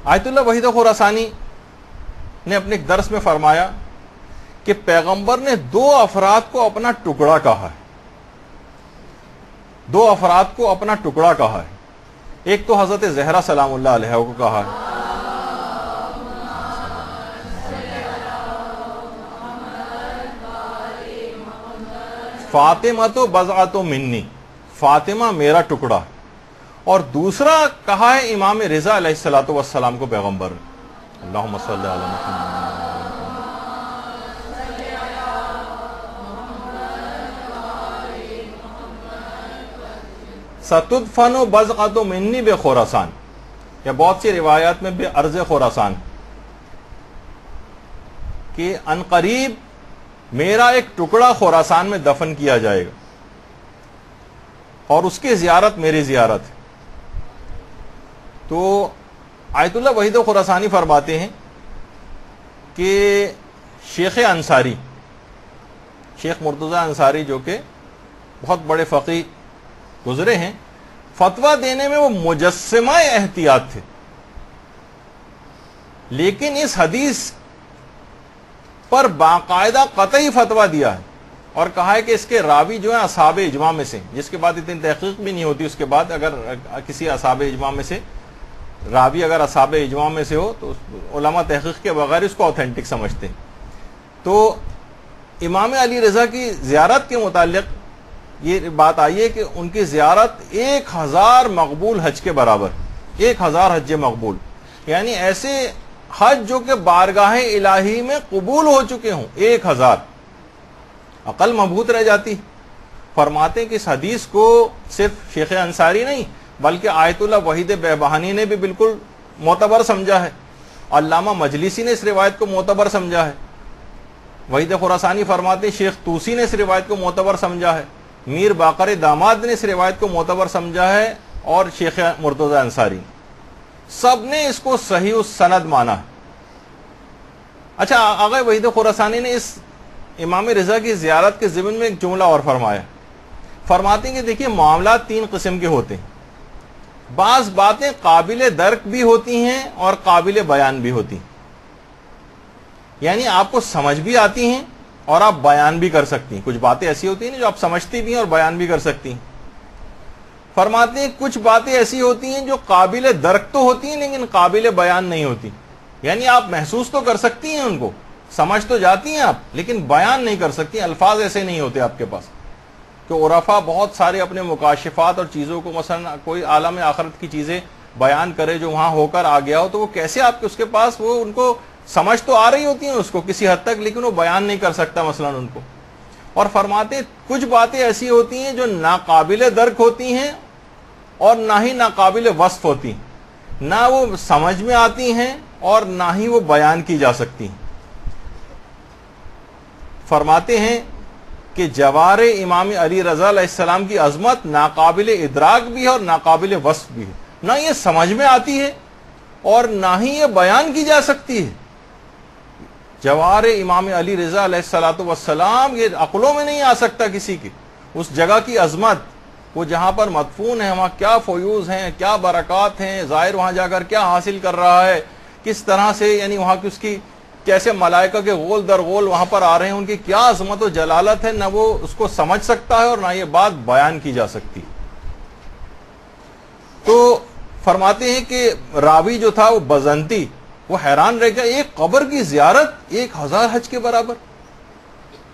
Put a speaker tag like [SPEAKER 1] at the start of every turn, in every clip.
[SPEAKER 1] آیت اللہ وحید خراسانی نے اپنے ایک درس میں فرمایا کہ پیغمبر نے دو افراد کو اپنا ٹکڑا کہا ہے، دو افراد کو اپنا ٹکڑا کہا ہے. ایک تو حضرت زہرا سلام اللہ علیہ کو کہا ہے، فاطمہ تو بضعۃ منی، فاطمہ میرا ٹکڑا، اور دوسرا کہا ہے امام رضا علیہ الصلوۃ والسلام کو پیغمبر. اللہم صلی علی محمد. ستدفن بضعۃ منی بخراسان، یا بہت سی روایات میں بے ارض خراسان، کہ ان قریب میرا ایک ٹکڑا خراسان میں دفن کیا جائے گا اور اس کی زیارت میری زیارت ہے. تو آیت اللہ وحید خراسانی فرماتے ہیں کہ شیخ انصاری، شیخ مرتضی انصاری جو کہ بہت بڑے فقیہ گزرے ہیں، فتویٰ دینے میں وہ مجسمہ احتیاط تھے، لیکن اس حدیث پر باقاعدہ قطعی فتویٰ دیا ہے اور کہا ہے کہ اس کے راوی جو ہیں اصحاب اجماع میں سے، جس کے بعد اتنی تحقیق بھی نہیں ہوتی اس کے بعد، اگر کسی اصحاب اجماع میں سے راوی اگر اصحاب اجماع میں سے ہو تو علماء تحقیق کے بغیر اس کو اوتھینٹک سمجھتے ہیں. تو امام علی رضا کی زیارت کے متعلق یہ بات آئی ہے کہ ان کی زیارت 1000 مقبول حج کے برابر، 1000 حج مقبول، یعنی ایسے حج جو کہ بارگاہ الہی میں قبول ہو چکے ہوں، 1000. عقل مبہوت رہ جاتی. فرماتے ہیں کہ اس حدیث کو صرف شیخ انصاری نہیں بلکہ آیت اللہ وحید بہبہانی نے بھی بالکل معتبر سمجھا ہے، علامہ مجلسی نے اس روایت کو معتبر سمجھا ہے، وحید خراسانی فرماتے ہیں شیخ طوسی نے اس روایت کو معتبر سمجھا ہے، میر باقر داماد نے اس روایت کو معتبر سمجھا ہے، اور شیخ مرتضی انصاری، سب نے اس کو صحیح السند مانا ہے. اچھا، آغا وحید خراسانی نے اس امام رضا کی زیارت کے ضمن میں ایک جملہ اور فرمایا. فرماتے ہیں کہ دیکھیے معاملات 3 قسم کے ہوتے ہیں، بعض باتیں قابل درک بھی ہوتی ہیں اور قابل بیان بھی ہوتی ہیں، یعنی آپ کو سمجھ بھی آتی ہیں اور آپ بیان بھی کر سکتی ہیں. کچھ باتیں ایسی ہوتی ہیں جو آپ سمجھتی بھی ہیں اور بیان بھی کر سکتی ہیں. فرماتے ہیں کچھ باتیں ایسی ہوتی ہیں جو قابل درک تو ہوتی ہیں لیکن قابل بیان نہیں ہوتی، یعنی آپ محسوس تو کر سکتی ہیں ان کو، سمجھ تو جاتی ہیں آپ، لیکن بیان نہیں کر سکتی، الفاظ ایسے نہیں ہوتے آپ کے پاس. کہ عرفا بہت سارے اپنے مکاشفات اور چیزوں کو، مثلا کوئی عالم آخرت کی چیزیں بیان کرے جو وہاں ہو کر آ گیا ہو، تو وہ کیسے آپ کے اس کے پاس، وہ ان کو سمجھ تو آ رہی ہوتی ہیں اس کو کسی حد تک، لیکن وہ بیان نہیں کر سکتا مثلا ان کو. اور فرماتے ہیں کچھ باتیں ایسی ہوتی ہیں جو ناقابل درک ہوتی ہیں اور نہ ہی ناقابل وصف ہوتی ہیں، نہ وہ سمجھ میں آتی ہیں اور نہ ہی وہ بیان کی جا سکتی ہیں. فرماتے ہیں کہ جوار امام علی رضا علیہ السلام کی عظمت ناقابل ادراک بھی ہے اور ناقابل وصف بھی ہے، نہ یہ سمجھ میں آتی ہے اور نہ ہی یہ بیان کی جا سکتی ہے. جوار امام علی رضا علیہ الصلوۃ والسلام یہ عقلوں میں نہیں آ سکتا کسی کی. اس جگہ کی عظمت، وہ جہاں پر مدفون ہے وہاں کیا فیوز ہیں، کیا برکات ہیں، زائر وہاں جا کر کیا حاصل کر رہا ہے، کس طرح سے، یعنی وہاں کی اس کی کیسے ملائکہ کے غول در غول وہاں پر آ رہے ہیں، ان کی کیا عظمت و جلالت ہے، نہ وہ اس کو سمجھ سکتا ہے اور نہ یہ بات بیان کی جا سکتی. تو فرماتے ہیں کہ راوی جو تھا وہ بزنتی، وہ حیران رہ گیا، ایک قبر کی زیارت 1000 حج کے برابر،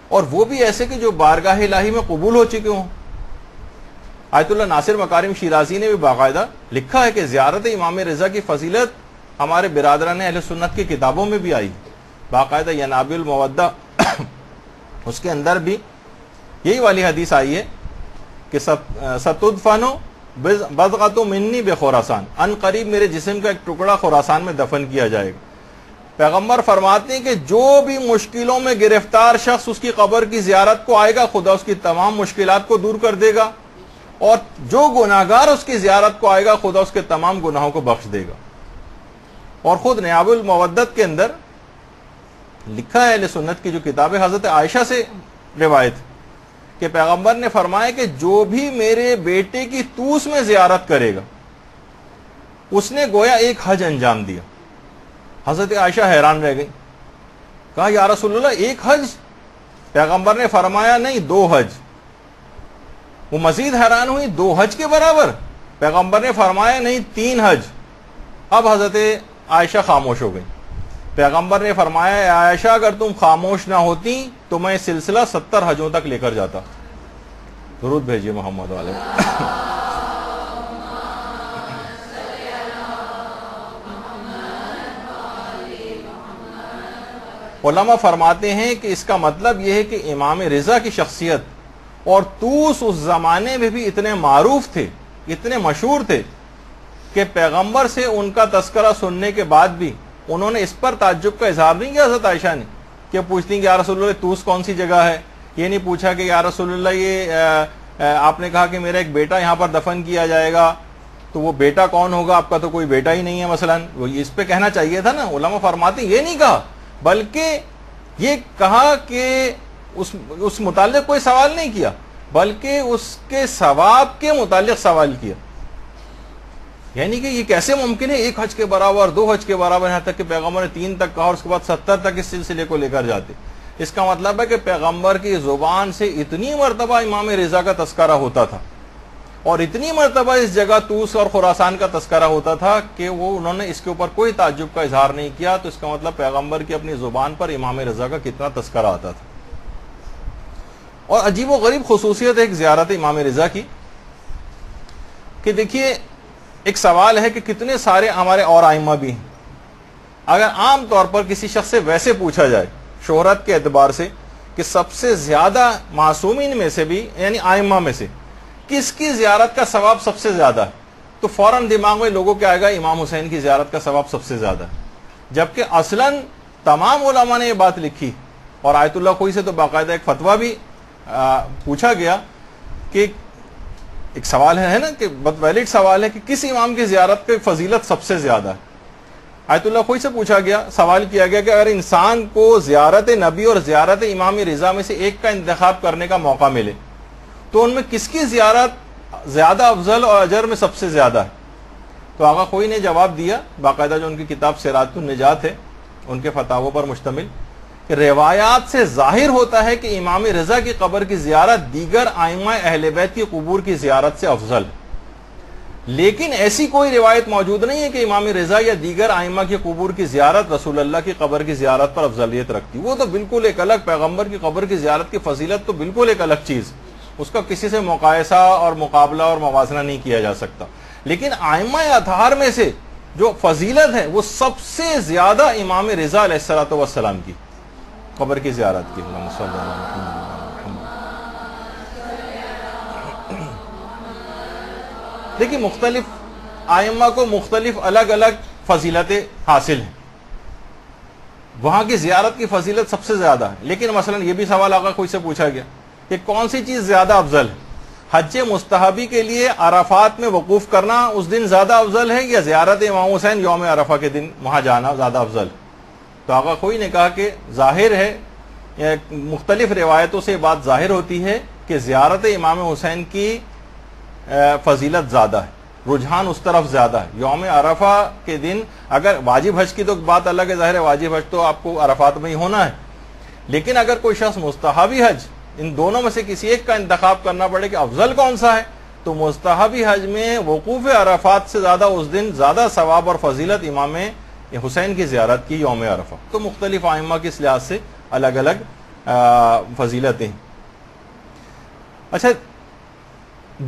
[SPEAKER 1] اور وہ بھی ایسے کہ جو بارگاہ الہی میں قبول ہو چکے ہوں. آیت اللہ ناصر مکارم شیرازی نے بھی باقاعدہ لکھا ہے کہ زیارت امام رضا کی فضیلت ہمارے برادران اہل سنت کی کتابوں میں بھی آئی، باقاعدہ ینابع المودہ اس کے اندر بھی یہی والی حدیث آئی ہے کہ ستدفن بضعۃ منی بخراسان، ان قریب میرے جسم کا ایک ٹکڑا خراسان میں دفن کیا جائے گا. پیغمبر فرماتے ہیں کہ جو بھی مشکلوں میں گرفتار شخص اس کی قبر کی زیارت کو آئے گا، خدا اس کی تمام مشکلات کو دور کر دے گا، اور جو گناہگار اس کی زیارت کو آئے گا خدا اس کے تمام گناہوں کو بخش دے گا. اور خود نیاب المودت کے اندر لکھا ہے اہل سنت کی جو کتاب حضرت عائشہ سے روایت کہ پیغمبر نے فرمایا کہ جو بھی میرے بیٹے کی توس میں زیارت کرے گا اس نے گویا ایک حج انجام دیا. حضرت عائشہ حیران رہ گئی، کہا یا رسول اللہ ایک حج؟ پیغمبر نے فرمایا نہیں 2 حج۔ وہ مزید حیران ہوئی، 2 حج کے برابر؟ پیغمبر نے فرمایا نہیں 3 حج۔ اب حضرت عائشہ خاموش ہو گئی۔ پیغمبر نے فرمایا اے عائشہ اگر تم خاموش نہ ہوتی تو میں سلسلہ 70 حجوں تک لے کر جاتا۔ درود بھیجیے محمد والے۔ علماء فرماتے ہیں کہ اس کا مطلب یہ ہے کہ امام رضا کی شخصیت اور طوس اس زمانے میں بھی اتنے معروف تھے، اتنے مشہور تھے کہ پیغمبر سے ان کا تذکرہ سننے کے بعد بھی انہوں نے اس پر تعجب کا اظہار نہیں کیا حضرت عائشہ نے کہ پوچھتی کہ یا رسول اللہ طوس کون سی جگہ ہے، یہ نہیں پوچھا کہ یا رسول اللہ یہ آپ نے کہا کہ میرا ایک بیٹا یہاں پر دفن کیا جائے گا، تو وہ بیٹا کون ہوگا؟ آپ کا تو کوئی بیٹا ہی نہیں ہے مثلا، وہ اس پہ کہنا چاہیے تھا نا۔ علماء فرماتے ہیں یہ نہیں کہا، بلکہ یہ کہا کہ اس متعلق کوئی سوال نہیں کیا، بلکہ اس کے ثواب کے متعلق سوال کیا، یعنی کہ یہ کیسے ممکن ہے 1 حج کے برابر 2 حج کے برابر، یہاں تک کہ پیغمبر نے 3 تک کہا اور اس کے بعد 70 تک اس سلسلے کو لے کر جاتے۔ اس کا مطلب ہے کہ پیغمبر کی زبان سے اتنی مرتبہ امام رضا کا تذکرہ ہوتا تھا اور اتنی مرتبہ اس جگہ طوس اور خراسان کا تذکرہ ہوتا تھا کہ انہوں نے اس کے اوپر کوئی تعجب کا اظہار نہیں کیا، تو اس کا مطلب پیغمبر کی اپنی زبان پر امام رضا کا کتنا تذکرہ آتا تھا۔ اور عجیب و غریب خصوصیت ایک زیارت امام رضا کی کہ دیکھیے ایک سوال ہے کہ کتنے سارے ہمارے اور ائمہ بھی ہیں، اگر عام طور پر کسی شخص سے ویسے پوچھا جائے شہرت کے اعتبار سے کہ سب سے زیادہ معصومین میں سے بھی یعنی ائمہ میں سے کس کی زیارت کا ثواب سب سے زیادہ ہے، تو فوراً دماغ میں لوگوں کے آئے گا امام حسین کی زیارت کا ثواب سب سے زیادہ ہے، جبکہ اصلاً تمام علماء نے یہ بات لکھی اور آیت اللہ خوئی سے تو باقاعدہ ایک فتویٰ بھی پوچھا گیا کہ ایک سوال ہے نا کہ بہت ویلڈ سوال ہے کہ کس امام کی زیارت کی فضیلت سب سے زیادہ ہے۔ آیت اللہ خوئی سے پوچھا گیا، سوال کیا گیا کہ اگر انسان کو زیارت نبی اور زیارت امام رضا میں سے ایک کا انتخاب کرنے کا موقع ملے تو ان میں کس کی زیارت زیادہ افضل اور اجر میں سب سے زیادہ ہے؟ تو آقا خوئی نے جواب دیا، باقاعدہ جو ان کی کتاب سراج النجات ہے ان کے فتاووں پر مشتمل، کہ روایات سے ظاہر ہوتا ہے کہ امام رضا کی قبر کی زیارت دیگر ائمہ اہل بیت کی قبور کی زیارت سے افضل ہے، لیکن ایسی کوئی روایت موجود نہیں ہے کہ امام رضا یا دیگر ائمہ کی قبور کی زیارت رسول اللہ کی قبر کی زیارت پر افضلیت رکھتی۔ وہ تو بالکل ایک الگ، پیغمبر کی قبر کی زیارت کی فضیلت تو بالکل ایک الگ چیز، اس کا کسی سے مقایسہ اور مقابلہ اور موازنہ نہیں کیا جا سکتا، لیکن ائمہ اطہار میں سے جو فضیلت ہے وہ سب سے زیادہ امام رضا علیہ الصلوۃ والسلام کی قبر کی زیارت کی۔ دیکھیے مختلف ائمہ کو مختلف الگ الگ فضیلتیں حاصل ہیں، وہاں کی زیارت کی فضیلت سب سے زیادہ ہے، لیکن مثلا یہ بھی سوال آقا کوئی سے پوچھا گیا کہ کون سی چیز زیادہ افضل ہے، حج مستحبی کے لیے عرفات میں وقوف کرنا اس دن زیادہ افضل ہے یا زیارت امام حسین یوم عرفہ کے دن وہاں جانا زیادہ افضل ہے؟ تو آقا کوئی نے کہا کہ ظاہر ہے، مختلف روایتوں سے بات ظاہر ہوتی ہے کہ زیارت امام حسین کی فضیلت زیادہ ہے، رجحان اس طرف زیادہ ہے۔ یوم عرفہ کے دن اگر واجب حج کی تو بات الگ ہے، ظاہر ہے واجب حج تو آپ کو عرفات میں ہی ہونا ہے، لیکن اگر کوئی شخص مستحبی حج ان دونوں میں سے کسی ایک کا انتخاب کرنا پڑے کہ افضل کون سا ہے، تو مستحبی حج میں وقوف عرفات سے زیادہ اس دن زیادہ ثواب اور فضیلت امام حسین کی زیارت کی یوم عرفہ۔ تو مختلف ائمہ کے اس لحاظ سے الگ الگ فضیلتیں۔ اچھا،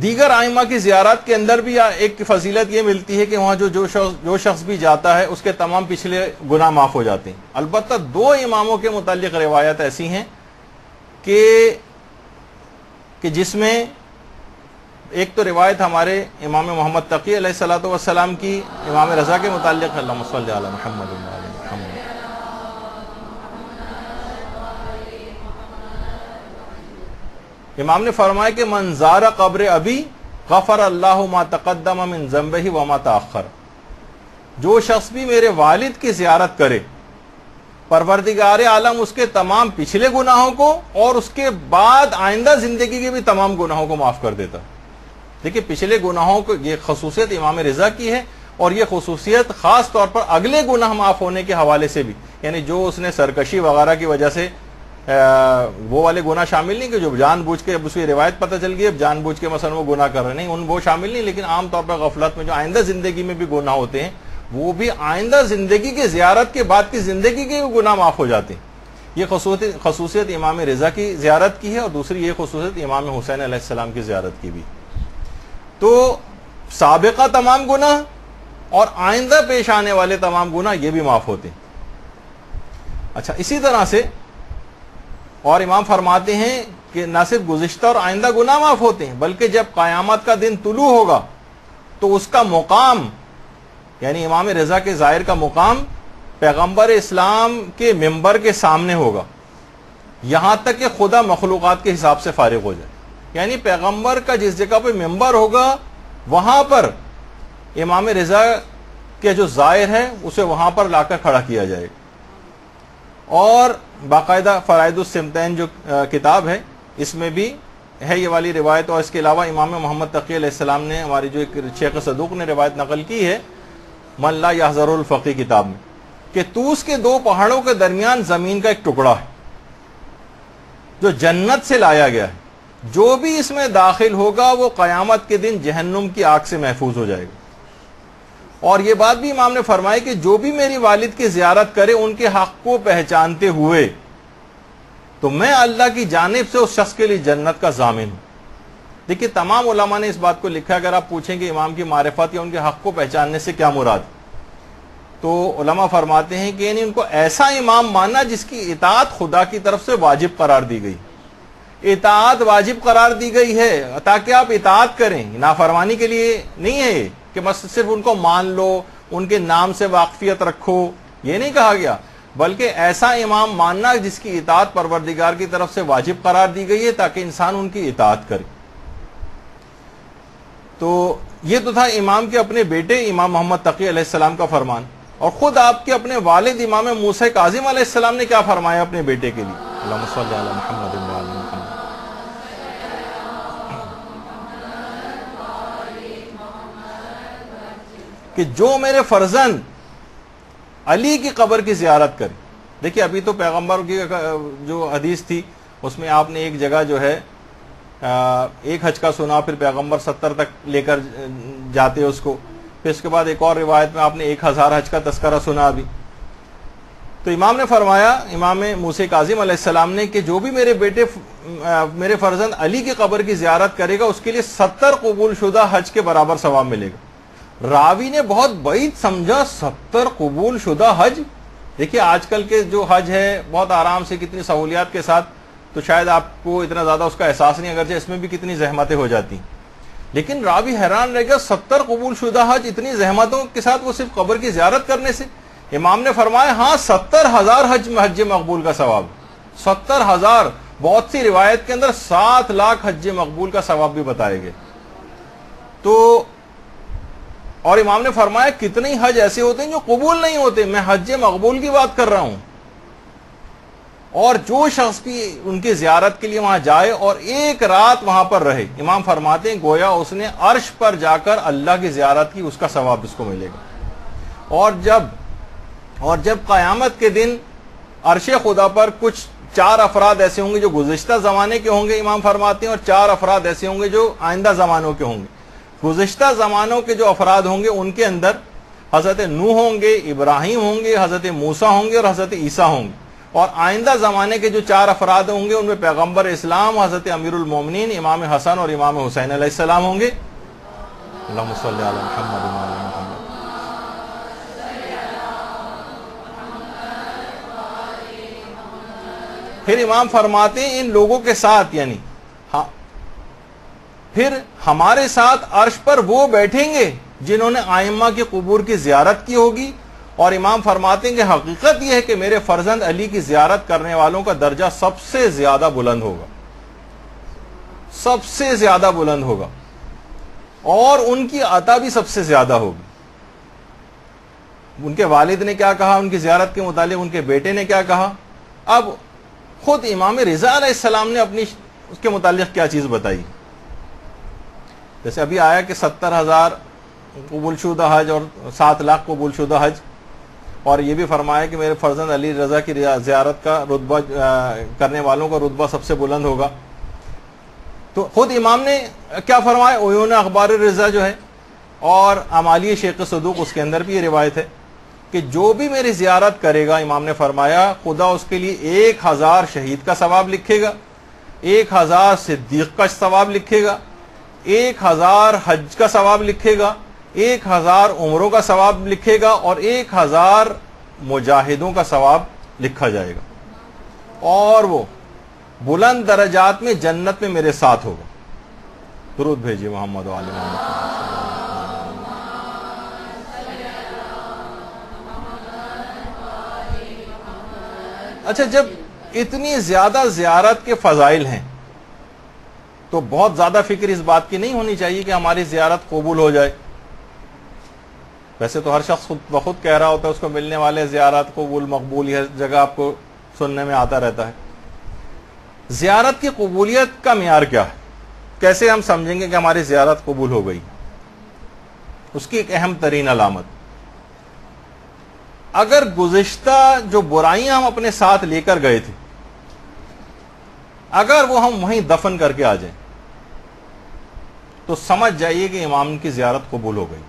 [SPEAKER 1] دیگر ائمہ کی زیارت کے اندر بھی ایک فضیلت یہ ملتی ہے کہ وہاں جو شخص بھی جاتا ہے اس کے تمام پچھلے گناہ معاف ہو جاتے ہیں۔ البتہ 2 اماموں کے متعلق روایت ایسی ہیں کہ جس میں ایک تو روایت ہمارے امام محمد تقی علیہ الصلوۃ والسلام کی امام رضا کے متعلق، اللہم صلی علی محمد و علی محمد، امام نے فرمایا کہ من زار قبر ابی غفر اللہ ما تقدم من ذنبہ وما تاخر، جو شخص بھی میرے والد کی زیارت کرے پروردگار عالم اس کے تمام پچھلے گناہوں کو اور اس کے بعد آئندہ زندگی کے بھی تمام گناہوں کو معاف کر دیتا۔ دیکھیں پچھلے گناہوں کو، یہ خصوصیت امام رضا کی ہے، اور یہ خصوصیت خاص طور پر اگلے گناہ معاف ہونے کے حوالے سے بھی، یعنی جو اس نے سرکشی وغیرہ کی وجہ سے وہ والے گناہ شامل نہیں کہ جو جان بوجھ کے، اب اس کی روایت پتہ چل گئی اب جان بوجھ کے مثلا وہ گناہ کر رہے نہیں، ان وہ شامل نہیں، لیکن عام طور پر غفلت میں جو آئندہ زندگی میں بھی گناہ ہوتے ہیں وہ بھی آئندہ زندگی کی زیارت کے بعد کی زندگی کے گناہ معاف ہو جاتے ہیں۔ یہ خصوصیت امام رضا کی زیارت کی ہے، اور دوسری یہ خصوصیت امام حسین علیہ السلام کی زیارت کی بھی۔ تو سابقہ تمام گناہ اور آئندہ پیش آنے والے تمام گناہ یہ بھی معاف ہوتے ہیں۔ اچھا، اسی طرح سے اور امام فرماتے ہیں کہ نہ صرف گزشتہ اور آئندہ گناہ معاف ہوتے ہیں، بلکہ جب قیامت کا دن طلوع ہوگا تو اس کا مقام، یعنی امام رضا کے ظاہر کا مقام پیغمبر اسلام کے ممبر کے سامنے ہوگا، یہاں تک کہ خدا مخلوقات کے حساب سے فارغ ہو جائے۔ یعنی پیغمبر کا جس جگہ پہ ممبر ہوگا وہاں پر امام رضا کے جو ظاہر ہے اسے وہاں پر لا کر کھڑا کیا جائے گا۔ اور باقاعدہ فرائض السمتین جو کتاب ہے اس میں بھی ہے یہ والی روایت، اور اس کے علاوہ امام محمد تقی علیہ السلام نے، ہماری جو ایک شیخ صدوق نے روایت نقل کی ہے من لا یحذر الفقی کتاب میں، کہ طوس کے دو پہاڑوں کے درمیان زمین کا ایک ٹکڑا ہے جو جنت سے لایا گیا ہے، جو بھی اس میں داخل ہوگا وہ قیامت کے دن جہنم کی آگ سے محفوظ ہو جائے گا۔ اور یہ بات بھی امام نے فرمائی کہ جو بھی میری والد کی زیارت کرے ان کے حق کو پہچانتے ہوئے تو میں اللہ کی جانب سے اس شخص کے لیے جنت کا ضامن ہوں۔ دیکھیے تمام علماء نے اس بات کو لکھا، اگر آپ پوچھیں کہ امام کی معرفت یا ان کے حق کو پہچاننے سے کیا مراد، تو علماء فرماتے ہیں کہ یعنی ان کو ایسا امام ماننا جس کی اطاعت خدا کی طرف سے واجب قرار دی گئی، اطاعت واجب قرار دی گئی ہے تاکہ آپ اطاعت کریں، نافرمانی کے لیے نہیں ہے کہ بس صرف ان کو مان لو، ان کے نام سے واقفیت رکھو، یہ نہیں کہا گیا، بلکہ ایسا امام ماننا جس کی اطاعت پروردگار کی طرف سے واجب قرار دی گئی ہے تاکہ انسان ان کی اطاعت کرے۔ تو یہ تو تھا امام کے اپنے بیٹے امام محمد تقی علیہ السلام کا فرمان، اور خود آپ کے اپنے والد امام موسیٰ کاظم علیہ السلام نے کیا فرمایا اپنے بیٹے کے لیے، اللہم صلی علی محمد و علی محمد، کہ جو میرے فرزند علی کی قبر کی زیارت کرے۔ دیکھیے ابھی تو پیغمبر کی جو حدیث تھی اس میں آپ نے ایک جگہ جو ہے ایک حج کا سنا، پھر پیغمبر 70 تک لے کر جاتے اس کو، پھر اس کے بعد ایک اور روایت میں آپ نے 1000 حج کا تذکرہ سنا ابھی۔ تو امام نے فرمایا، امام موسیٰ کاظم علیہ السلام نے، کہ جو بھی میرے فرزند علی کی قبر کی زیارت کرے گا اس کے لیے 70 قبول شدہ حج کے برابر ثواب ملے گا۔ راوی نے بہت بعید سمجھا 70 قبول شدہ حج۔ دیکھیے آج کل کے جو حج ہے بہت آرام سے کتنی سہولیات کے ساتھ، تو شاید آپ کو اتنا زیادہ اس کا احساس نہیں، اگرچہ اس میں بھی کتنی زحمتیں ہو جاتی، لیکن راوی حیران رہ گیا 70 قبول شدہ حج اتنی زحمتوں کے ساتھ وہ صرف قبر کی زیارت کرنے سے۔ امام نے فرمایا ہاں 70,000 حج مقبول کا ثواب، 70,000، بہت سی روایت کے اندر 7 لاکھ حج مقبول کا ثواب بھی بتائے گئے۔ تو اور امام نے فرمایا کتنے حج ایسے ہوتے ہیں جو قبول نہیں ہوتے، میں حج مقبول کی بات کر رہا ہوں۔ اور جو شخص بھی ان کی زیارت کے لیے وہاں جائے اور ایک رات وہاں پر رہے، امام فرماتے ہیں گویا اس نے عرش پر جا کر اللہ کی زیارت کی، اس کا ثواب اس کو ملے گا۔ اور جب قیامت کے دن عرش خدا پر کچھ 4 افراد ایسے ہوں گے جو گزشتہ زمانے کے ہوں گے، امام فرماتے ہیں، اور 4 افراد ایسے ہوں گے جو آئندہ زمانوں کے ہوں گے۔ گزشتہ زمانوں کے جو افراد ہوں گے ان کے اندر حضرت نوح ہوں گے، ابراہیم ہوں گے، حضرت موسیٰ ہوں گے اور حضرت عیسیٰ ہوں گے۔ اور آئندہ زمانے کے جو 4 افراد ہوں گے ان میں پیغمبر اسلام حضرت امیر المومنین امام حسن اور امام حسین علیہ السلام ہوں گے۔ اللہم صلی علی محمد و علی محمد۔ پھر امام فرماتے ہیں ان لوگوں کے ساتھ، یعنی پھر ہمارے ساتھ عرش پر وہ بیٹھیں گے جنہوں نے ائمہ کی قبور کی زیارت کی ہوگی۔ اور امام فرماتے ہیں کہ حقیقت یہ ہے کہ میرے فرزند علی کی زیارت کرنے والوں کا درجہ سب سے زیادہ بلند ہوگا، سب سے زیادہ بلند ہوگا، اور ان کی عطا بھی سب سے زیادہ ہوگی۔ ان کے والد نے کیا کہا ان کی زیارت کے متعلق، ان کے بیٹے نے کیا کہا، اب خود امام رضا علیہ السلام نے اپنی اس کے متعلق کیا چیز بتائی۔ جیسے ابھی آیا کہ 70,000 قبول شدہ حج اور 7 لاکھ قبول شدہ حج، اور یہ بھی فرمایا کہ میرے فرزند علی رضا کی زیارت کا رتبہ کرنے والوں کا رتبہ سب سے بلند ہوگا۔ تو خود امام نے کیا فرمایا، عیون اخبار رضا جو ہے اور امالی شیخ صدوق، اس کے اندر بھی یہ روایت ہے کہ جو بھی میری زیارت کرے گا، امام نے فرمایا خدا اس کے لیے 1000 شہید کا ثواب لکھے گا، 1000 صدیق کا ثواب لکھے گا، 1000 حج کا ثواب لکھے گا، 1000 عمروں کا ثواب لکھے گا، اور 1000 مجاہدوں کا ثواب لکھا جائے گا، اور وہ بلند درجات میں جنت میں میرے ساتھ ہوگا۔ درود بھیجیے محمد و آل محمد۔ اچھا، جب اتنی زیادہ زیارت کے فضائل ہیں تو بہت زیادہ فکر اس بات کی نہیں ہونی چاہیے کہ ہماری زیارت قبول ہو جائے۔ ویسے تو ہر شخص خود بخود کہہ رہا ہوتا ہے اس کو ملنے والے زیارت قبول مقبول، ہر جگہ آپ کو سننے میں آتا رہتا ہے۔ زیارت کی قبولیت کا معیار کیا ہے؟ کیسے ہم سمجھیں گے کہ ہماری زیارت قبول ہو گئی؟ اس کی ایک اہم ترین علامت، اگر گزشتہ جو برائیاں ہم اپنے ساتھ لے کر گئے تھے اگر وہ ہم وہیں دفن کر کے آ جائیں تو سمجھ جائیے کہ امام کی زیارت قبول ہو گئی۔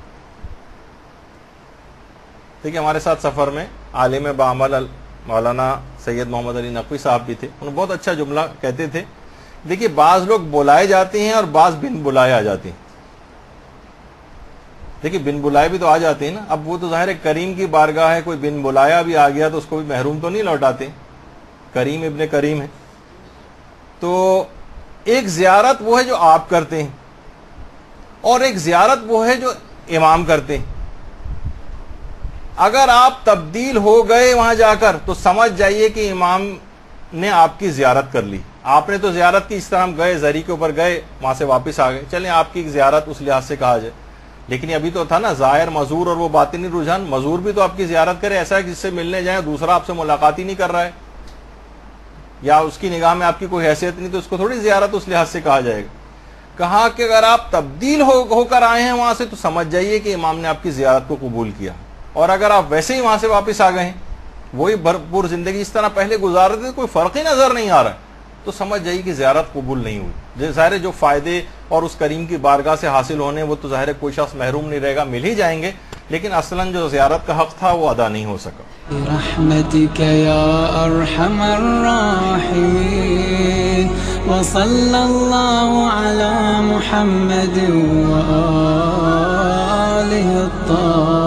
[SPEAKER 1] دیکھیے، ہمارے ساتھ سفر میں عالم بعمل مولانا سید محمد علی نقوی صاحب بھی تھے، انہوں نے بہت اچھا جملہ کہتے تھے، دیکھیے بعض لوگ بلائے جاتے ہیں اور بعض بن بلائے آ جاتے ہیں۔ دیکھیے بن بلائے بھی تو آ جاتے ہیں نا، اب وہ تو ظاہر ہے کریم کی بارگاہ ہے، کوئی بن بلایا بھی آ گیا تو اس کو بھی محروم تو نہیں لوٹاتے، کریم ابن کریم ہے۔ تو ایک زیارت وہ ہے جو آپ کرتے ہیں اور ایک زیارت وہ ہے جو امام کرتے ہیں۔ اگر آپ تبدیل ہو گئے وہاں جا کر تو سمجھ جائیے کہ امام نے آپ کی زیارت کر لی۔ آپ نے تو زیارت کی، اس طرح ہم گئے زری کے اوپر گئے، وہاں سے واپس آ گئے، چلیں آپ کی زیارت اس لحاظ سے کہا جائے، لیکن ابھی تو تھا نا ظاہر مزور اور وہ باطنی رجحان۔ مزور بھی تو آپ کی زیارت کرے، ایسا ہے کہ جس سے ملنے جائیں دوسرا آپ سے ملاقات ہی نہیں کر رہا ہے، یا اس کی نگاہ میں آپ کی کوئی حیثیت نہیں، تو اس کو تھوڑی زیارت اس لحاظ سے کہا جائے گا۔ کہا کہ اگر آپ تبدیل ہو کر آئے ہیں وہاں سے تو سمجھ جائیے کہ امام نے آپ کی زیارت کو قبول کیا، اور اگر آپ ویسے ہی وہاں سے واپس آ گئے ہیں، وہی بھرپور زندگی اس طرح پہلے گزار رہے تھے، کوئی فرق ہی نظر نہیں آ رہا ہے، تو سمجھ جائیے کہ زیارت قبول نہیں ہوئی۔ ظاہر جو فائدے اور اس کریم کی بارگاہ سے حاصل ہونے وہ تو ظاہر کوئی شخص محروم نہیں رہے گا، مل ہی جائیں گے، لیکن اصلاً جو زیارت کا حق تھا وہ ادا نہیں ہو سکا۔
[SPEAKER 2] برحمتك يا أرحم الراحمين وصلى الله على محمد وآله الطاهرين